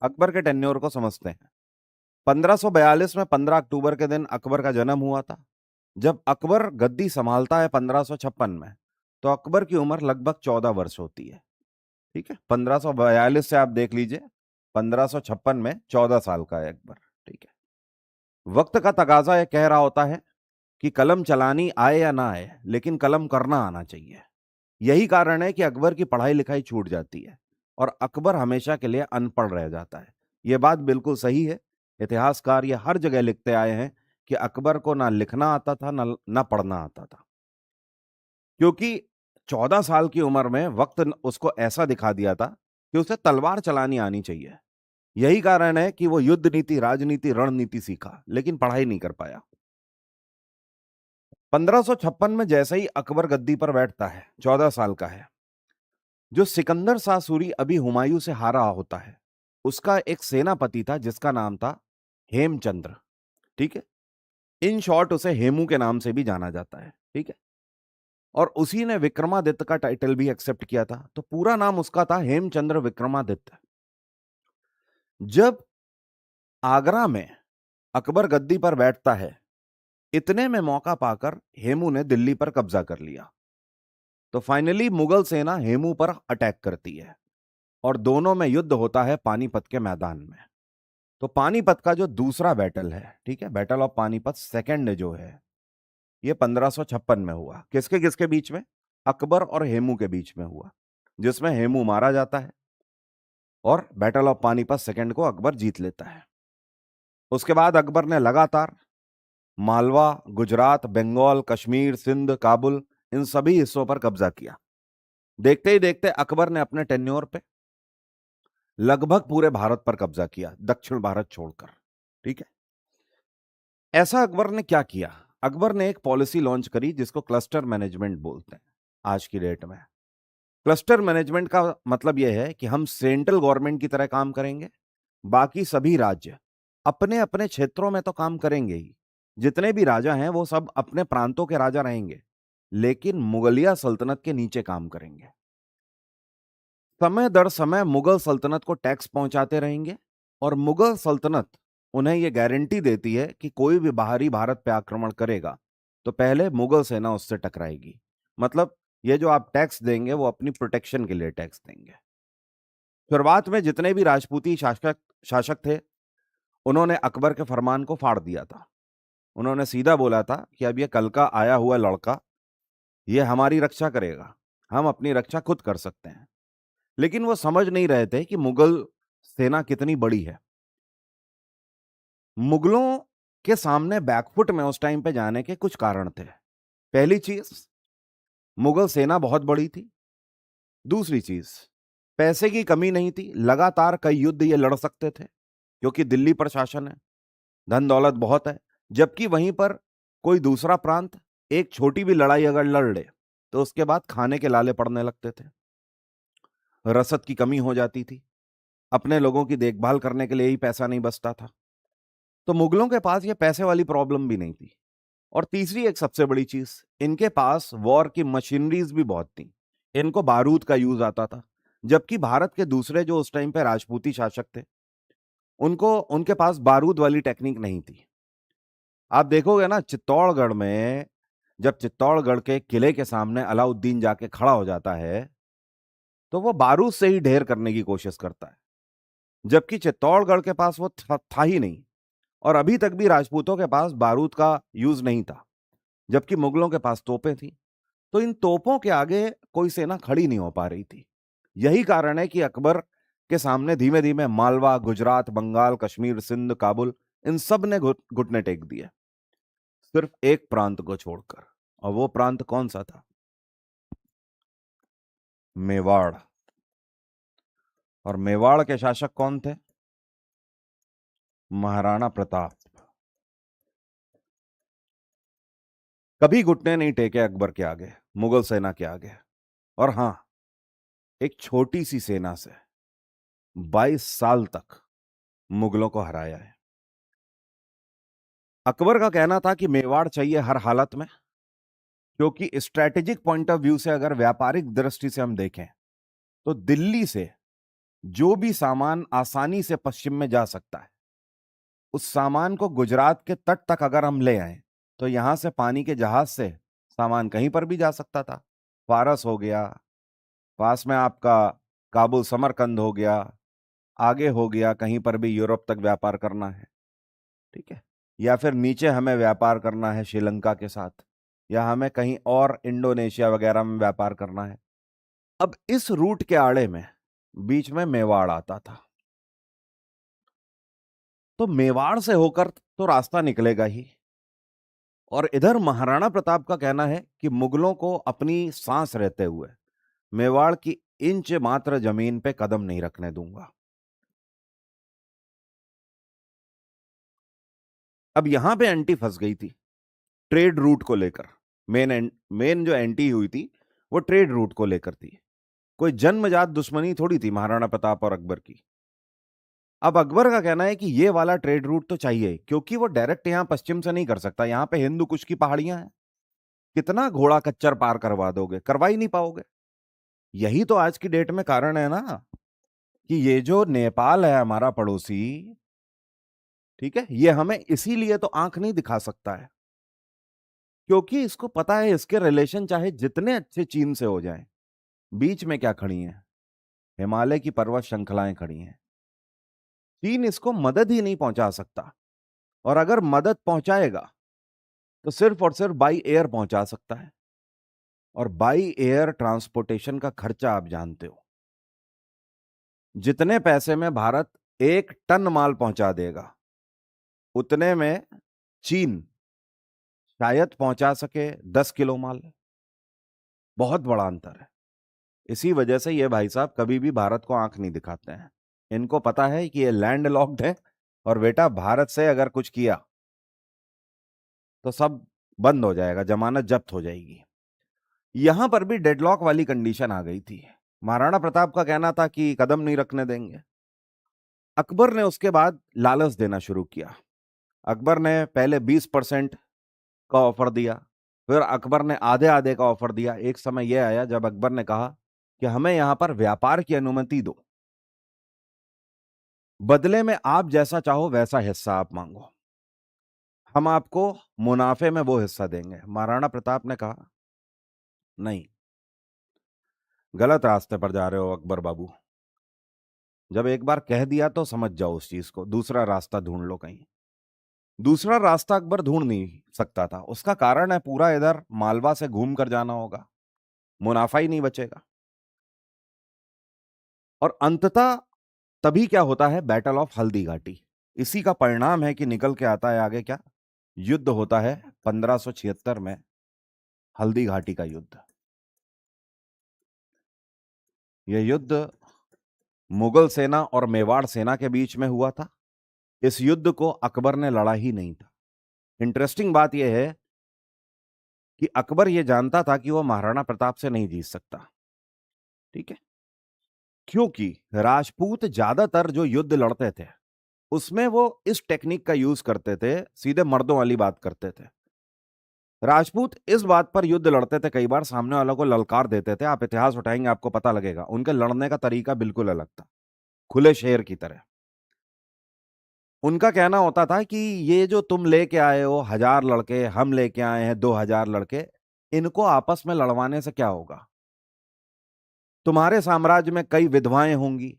अकबर के टेन्योर को समझते हैं। 1542 में 15 अक्टूबर के दिन अकबर का जन्म हुआ था। जब अकबर गद्दी संभालता है 1556 में, तो अकबर की उम्र लगभग 14 वर्ष होती है। ठीक है, 1542 से आप देख लीजिए, 1556 में 14 साल का है अकबर। ठीक है, वक्त का तकाजा यह कह रहा होता है कि कलम चलानी आए या ना आए, लेकिन कलम करना आना चाहिए। यही कारण है कि अकबर की पढ़ाई लिखाई छूट जाती है और अकबर हमेशा के लिए अनपढ़ रह जाता है। यह बात बिल्कुल सही है। इतिहासकार ये हर जगह लिखते आए हैं कि अकबर को ना लिखना आता था ना पढ़ना आता था, क्योंकि 14 साल की उम्र में वक्त उसको ऐसा दिखा दिया था कि उसे तलवार चलानी आनी चाहिए। यही कारण है कि वो युद्ध नीति, राजनीति, रणनीति सीखा, लेकिन पढ़ाई नहीं कर पाया। 1556 में जैसे ही अकबर गद्दी पर बैठता है, 14 साल का है, जो सिकंदर शाह सूरी अभी हुमायूं से हारा होता है, उसका एक सेनापति था जिसका नाम था हेमचंद्र। ठीक है, इन शॉर्ट उसे हेमू के नाम से भी जाना जाता है। ठीक है, और उसी ने विक्रमादित्य का टाइटल भी एक्सेप्ट किया था, तो पूरा नाम उसका था हेमचंद्र विक्रमादित्य। जब आगरा में अकबर गद्दी पर बैठता है, इतने में मौका पाकर हेमू ने दिल्ली पर कब्जा कर लिया। तो फाइनली मुगल सेना हेमू पर अटैक करती है और दोनों में युद्ध होता है पानीपत के मैदान में। तो पानीपत का जो दूसरा बैटल है, ठीक है, बैटल ऑफ पानीपत सेकंड जो है, ये 1556 में हुआ। किसके किसके बीच में? अकबर और हेमू के बीच में हुआ, जिसमें हेमू मारा जाता है और बैटल ऑफ पानीपत सेकंड को अकबर जीत लेता है। उसके बाद अकबर ने लगातार मालवा, गुजरात, बंगाल, कश्मीर, सिंध, काबुल, इन सभी हिस्सों पर कब्जा किया। देखते ही देखते अकबर ने अपने टेन्योर पे लगभग पूरे भारत पर कब्जा किया, दक्षिण भारत छोड़कर। ठीक है, ऐसा अकबर ने क्या किया? अकबर ने एक पॉलिसी लॉन्च करी जिसको क्लस्टर मैनेजमेंट बोलते हैं आज की डेट में। क्लस्टर मैनेजमेंट का मतलब यह है कि हम सेंट्रल गवर्नमेंट की तरह काम करेंगे, बाकी सभी राज्य अपने अपने क्षेत्रों में तो काम करेंगे ही। जितने भी राजा हैं वो सब अपने प्रांतों के राजा रहेंगे, लेकिन मुगलिया सल्तनत के नीचे काम करेंगे। समय दर समय मुगल सल्तनत को टैक्स पहुंचाते रहेंगे और मुगल सल्तनत उन्हें यह गारंटी देती है कि कोई भी बाहरी भारत पे आक्रमण करेगा तो पहले मुगल सेना उससे टकराएगी। मतलब ये जो आप टैक्स देंगे वो अपनी प्रोटेक्शन के लिए टैक्स देंगे। शुरुआत में जितने भी राजपूती शासक शासक थे, उन्होंने अकबर के फरमान को फाड़ दिया था। उन्होंने सीधा बोला था कि अब ये कल का आया हुआ लड़का, ये हमारी रक्षा करेगा, हम अपनी रक्षा खुद कर सकते हैं। लेकिन वो समझ नहीं रहे थे कि मुगल सेना कितनी बड़ी है। मुगलों के सामने बैकफुट में उस टाइम पे जाने के कुछ कारण थे। पहली चीज, मुगल सेना बहुत बड़ी थी। दूसरी चीज, पैसे की कमी नहीं थी, लगातार कई युद्ध ये लड़ सकते थे क्योंकि दिल्ली पर शासन है, धन दौलत बहुत है। जबकि वहीं पर कोई दूसरा प्रांत एक छोटी भी लड़ाई अगर लड़ ले तो उसके बाद खाने के लाले पड़ने लगते थे, रसद की कमी हो जाती थी, अपने लोगों की देखभाल करने के लिए ही पैसा नहीं बचता था। तो मुगलों के पास ये पैसे वाली प्रॉब्लम भी नहीं थी। और तीसरी एक सबसे बड़ी चीज, इनके पास वॉर की मशीनरीज भी बहुत थी। इनको बारूद का यूज आता था, जबकि भारत के दूसरे जो उस टाइम पे राजपूती शासक थे, उनको उनके पास बारूद वाली टेक्निक नहीं थी। आप देखोगे ना चित्तौड़गढ़ में, जब चित्तौड़गढ़ के किले के सामने अलाउद्दीन जाके खड़ा हो जाता है तो वो बारूद से ही ढेर करने की कोशिश करता है, जबकि चित्तौड़गढ़ के पास वो था ही नहीं। और अभी तक भी राजपूतों के पास बारूद का यूज नहीं था, जबकि मुगलों के पास तोपें थी। तो इन तोपों के आगे कोई सेना खड़ी नहीं हो पा रही थी। यही कारण है कि अकबर के सामने धीमे धीमे मालवा, गुजरात, बंगाल, कश्मीर, सिंध, काबुल, इन सब ने घुटने टेक दिए, सिर्फ एक प्रांत को छोड़कर। और वो प्रांत कौन सा था? मेवाड़। और मेवाड़ के शासक कौन थे? महाराणा प्रताप। कभी घुटने नहीं टेके अकबर के आगे, मुगल सेना के आगे। और हां, एक छोटी सी सेना से 22 साल तक मुगलों को हराया है। अकबर का कहना था कि मेवाड़ चाहिए हर हालत में, क्योंकि स्ट्रैटेजिक पॉइंट ऑफ व्यू से, अगर व्यापारिक दृष्टि से हम देखें, तो दिल्ली से जो भी सामान आसानी से पश्चिम में जा सकता है, उस सामान को गुजरात के तट तक अगर हम ले आए तो यहां से पानी के जहाज से सामान कहीं पर भी जा सकता था। फारस हो गया, पास में आपका काबुल समरकंद हो गया, आगे हो गया कहीं पर भी यूरोप तक व्यापार करना है, ठीक है, या फिर नीचे हमें व्यापार करना है श्रीलंका के साथ, या हमें कहीं और इंडोनेशिया वगैरह में व्यापार करना है। अब इस रूट के आड़े में बीच में मेवाड़ आता था, तो मेवाड़ से होकर तो रास्ता निकलेगा ही। और इधर महाराणा प्रताप का कहना है कि मुगलों को अपनी सांस रहते हुए मेवाड़ की इंच मात्र जमीन पे कदम नहीं रखने दूंगा। अब यहां पे एंटी फंस गई थी ट्रेड रूट को लेकर। मेन जो एंटी हुई थी वो ट्रेड रूट को लेकर थी। कोई जन्मजात दुश्मनी थोड़ी थी महाराणा प्रताप और अकबर की। अब अकबर का कहना है कि ये वाला ट्रेड रूट तो चाहिए, क्योंकि वो डायरेक्ट यहां पश्चिम से नहीं कर सकता। यहां पे हिंदू कुश की पहाड़ियां हैं, कितना घोड़ा कच्चर पार करवा दोगे, करवा ही नहीं पाओगे। यही तो आज की डेट में कारण है ना कि ये जो नेपाल है हमारा पड़ोसी, ठीक है, ये हमें इसीलिए तो आंख नहीं दिखा सकता है, क्योंकि इसको पता है इसके रिलेशन चाहे जितने अच्छे चीन से हो जाएं, बीच में क्या खड़ी हैं? हिमालय की पर्वत श्रृंखलाएं खड़ी हैं। चीन इसको मदद ही नहीं पहुंचा सकता, और अगर मदद पहुंचाएगा तो सिर्फ और सिर्फ बाई एयर पहुंचा सकता है। और बाई एयर ट्रांसपोर्टेशन का खर्चा आप जानते हो, जितने पैसे में भारत 1 टन माल पहुंचा देगा, उतने में चीन शायद पहुंचा सके 10 किलो माल। बहुत बड़ा अंतर है। इसी वजह से ये भाई साहब कभी भी भारत को आंख नहीं दिखाते हैं। इनको पता है कि ये लैंड लॉक्ड है, और बेटा भारत से अगर कुछ किया तो सब बंद हो जाएगा, जमानत जब्त हो जाएगी। यहां पर भी डेडलॉक वाली कंडीशन आ गई थी। महाराणा प्रताप का कहना था कि कदम नहीं रखने देंगे। अकबर ने उसके बाद लालच देना शुरू किया। अकबर ने पहले 20% का ऑफर दिया, फिर अकबर ने आधे आधे का ऑफर दिया। एक समय यह आया जब अकबर ने कहा कि हमें यहां पर व्यापार की अनुमति दो, बदले में आप जैसा चाहो वैसा हिस्सा आप मांगो, हम आपको मुनाफे में वो हिस्सा देंगे। महाराणा प्रताप ने कहा नहीं, गलत रास्ते पर जा रहे हो अकबर बाबू। जब एक बार कह दिया तो समझ जाओ उस चीज को, दूसरा रास्ता ढूंढ लो कहीं। दूसरा रास्ता अकबर ढूंढ नहीं सकता था। उसका कारण है पूरा इधर मालवा से घूम कर जाना होगा, मुनाफा ही नहीं बचेगा। और अंततः तभी क्या होता है, बैटल ऑफ हल्दी घाटी। इसी का परिणाम है कि निकल के आता है आगे क्या, युद्ध होता है 1576 में, हल्दी घाटी का युद्ध। यह युद्ध मुगल सेना और मेवाड़ सेना के बीच में हुआ था। इस युद्ध को अकबर ने लड़ा ही नहीं था। इंटरेस्टिंग बात यह है कि अकबर यह जानता था कि वह महाराणा प्रताप से नहीं जीत सकता, ठीक है, क्योंकि राजपूत ज्यादातर जो युद्ध लड़ते थे उसमें वो इस टेक्निक का यूज करते थे, सीधे मर्दों वाली बात करते थे। राजपूत इस बात पर युद्ध लड़ते थे, कई बार सामने वालों को ललकार देते थे। आप इतिहास उठाएंगे आपको पता लगेगा, उनके लड़ने का तरीका बिल्कुल अलग था, खुले शेर की तरह। उनका कहना होता था कि ये जो तुम लेके आए हो 1000 लड़के, हम लेके आए हैं 2000 लड़के, इनको आपस में लड़वाने से क्या होगा? तुम्हारे साम्राज्य में कई विधवाएं होंगी,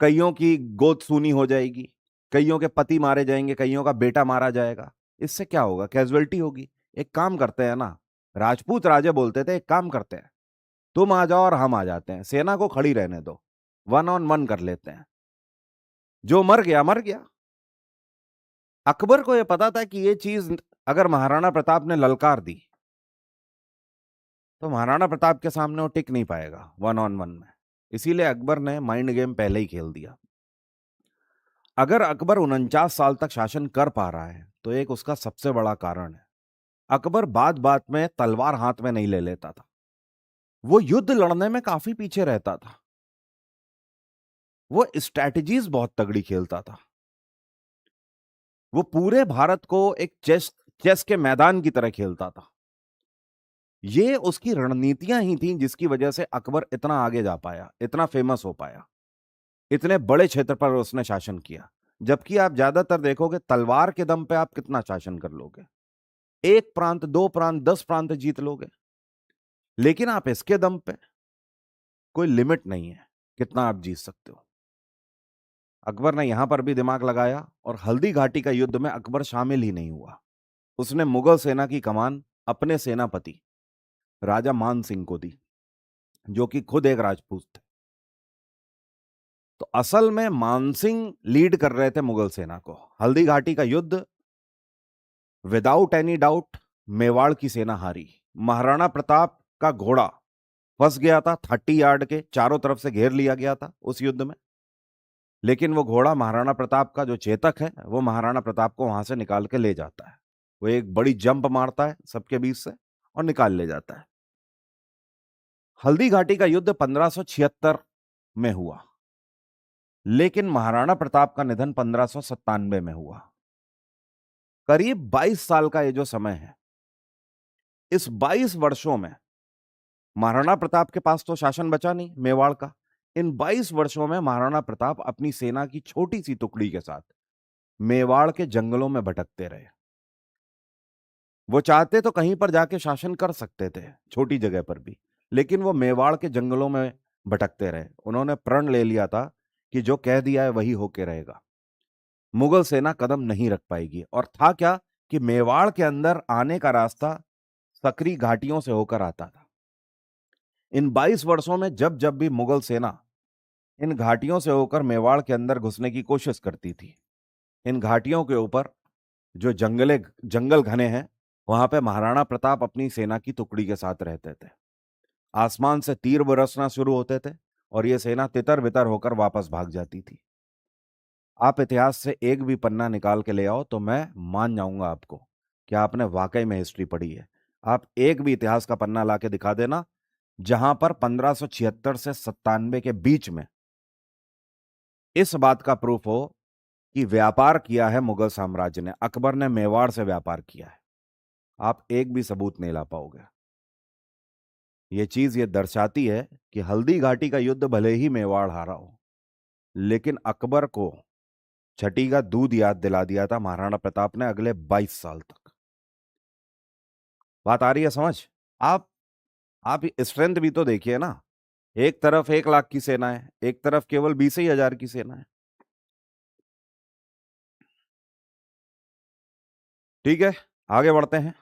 कईयों की गोद सूनी हो जाएगी, कईयों के पति मारे जाएंगे, कईयों का बेटा मारा जाएगा। इससे क्या होगा? कैजुअलिटी होगी। एक काम करते हैं ना, राजपूत राजे बोलते थे, एक काम करते हैं, तुम आ जाओ और हम आ जाते हैं, सेना को खड़ी रहने दो, 1-on-1 कर लेते हैं, जो मर गया मर गया। अकबर को यह पता था कि यह चीज अगर महाराणा प्रताप ने ललकार दी तो महाराणा प्रताप के सामने वो टिक नहीं पाएगा 1-on-1 में। इसीलिए अकबर ने माइंड गेम पहले ही खेल दिया। अगर अकबर 49 साल तक शासन कर पा रहा है तो एक उसका सबसे बड़ा कारण है, अकबर बात बात में तलवार हाथ में नहीं ले लेता था। वो युद्ध लड़ने में काफी पीछे रहता था, वो स्ट्रैटेजीज बहुत तगड़ी खेलता था। वो पूरे भारत को एक चेस चेस के मैदान की तरह खेलता था। ये उसकी रणनीतियां ही थीं जिसकी वजह से अकबर इतना आगे जा पाया, इतना फेमस हो पाया। इतने बड़े क्षेत्र पर उसने शासन किया, जबकि आप ज्यादातर देखोगे तलवार के दम पे आप कितना शासन कर लोगे, एक प्रांत, दो प्रांत, 10 प्रांत जीत लोगे। लेकिन आप इसके दम पे कोई लिमिट नहीं है कितना आप जीत सकते हो। अकबर ने यहां पर भी दिमाग लगाया और हल्दी घाटी का युद्ध में अकबर शामिल ही नहीं हुआ। उसने मुगल सेना की कमान अपने सेनापति राजा मान सिंह को दी, जो कि खुद एक राजपूत थे। तो असल में मानसिंह लीड कर रहे थे मुगल सेना को। हल्दी घाटी का युद्ध विदाउट एनी डाउट मेवाड़ की सेना हारी। महाराणा प्रताप का घोड़ा फंस गया था 30 यार्ड के, चारों तरफ से घेर लिया गया था उस युद्ध में। लेकिन वो घोड़ा महाराणा प्रताप का जो चेतक है, वो महाराणा प्रताप को वहां से निकाल के ले जाता है। वो एक बड़ी जंप मारता है सबके बीच से और निकाल ले जाता है। हल्दी घाटी का युद्ध 1576 में हुआ, लेकिन महाराणा प्रताप का निधन 1597 में हुआ। करीब 22 साल का ये जो समय है, इस 22 वर्षों में महाराणा प्रताप के पास तो शासन बचा नहीं मेवाड़ का। इन 22 वर्षों में महाराणा प्रताप अपनी सेना की छोटी सी टुकड़ी के साथ मेवाड़ के जंगलों में भटकते रहे। वो चाहते तो कहीं पर जाके शासन कर सकते थे, छोटी जगह पर भी, लेकिन वो मेवाड़ के जंगलों में भटकते रहे। उन्होंने प्रण ले लिया था कि जो कह दिया है वही होके रहेगा, मुगल सेना कदम नहीं रख पाएगी। और था क्या कि मेवाड़ के अंदर आने का रास्ता सकरी घाटियों से होकर आता था। इन 22 वर्षों में जब जब भी मुगल सेना इन घाटियों से होकर मेवाड़ के अंदर घुसने की कोशिश करती थी, इन घाटियों के ऊपर जो जंगल घने हैं, वहां पे महाराणा प्रताप अपनी सेना की टुकड़ी के साथ रहते थे। आसमान से तीर बरसना शुरू होते थे और यह सेना तितर बितर होकर वापस भाग जाती थी। आप इतिहास से एक भी पन्ना निकाल के ले आओ तो मैं मान जाऊंगा आपको कि आपने वाकई में हिस्ट्री पढ़ी है। आप एक भी इतिहास का पन्ना लाके दिखा देना जहां पर 1576 से 97 के बीच में इस बात का प्रूफ हो कि व्यापार किया है मुगल साम्राज्य ने, अकबर ने मेवाड़ से व्यापार किया है। आप एक भी सबूत नहीं ला पाओगे। यह चीज ये दर्शाती है कि हल्दी घाटी का युद्ध भले ही मेवाड़ हारा हो, लेकिन अकबर को छठी का दूध याद दिला दिया था महाराणा प्रताप ने अगले 22 साल तक। बात आ रही है समझ? आप स्ट्रेंथ भी तो देखिए ना, एक तरफ 1 लाख की सेना है, एक तरफ केवल 20 ही हजार की सेना है। ठीक है, आगे बढ़ते हैं।